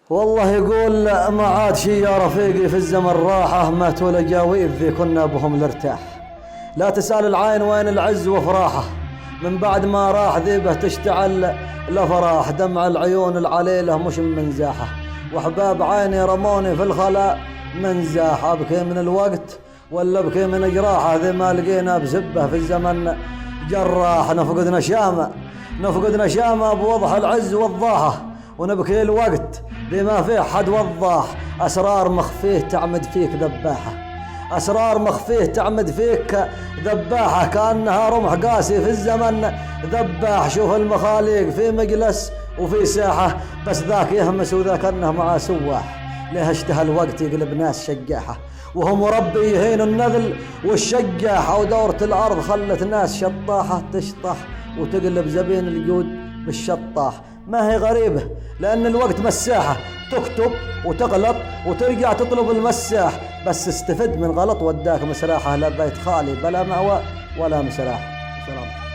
والله يقول ما عاد شي يا رفيقي في الزمن راحة، ما تولى ذي كنا بهم لارتاح. لا تسأل العين وين العز وفراحه، من بعد ما راح ذيبه تشتعل لفراح. دمع العيون العليلة مش من زاحه، وحباب عيني رموني في الخلاء من زاح. أبكي من الوقت ولا أبكي من جراحه، ذي ما لقينا بسبه في الزمن جراح. نفقدنا شامة بوضح العز والضاحة، ونبكي الوقت بما فيه حد وضاح. أسرار مخفيه تعمد فيك ذباحة، أسرار مخفيه تعمد فيك ذباحة، كأنها رمح قاسي في الزمن ذباح. شوف المخاليق في مجلس وفي ساحة، بس ذاك يهمس وذاك أنه معاه سواح. ليه اشتهى الوقت يقلب ناس شجاحة، وهو مربي يهين النذل والشجاحة. ودورة الأرض خلت ناس شطاحة تشطح وتقلب زبين الجود بالشطاح. ما هي غريبة لأن الوقت مساحة، تكتب وتغلط وترجع تطلب المساح. بس استفد من غلط وداك مسراحة، لا بيت خالي بلا مأوى ولا مسراح. سلام.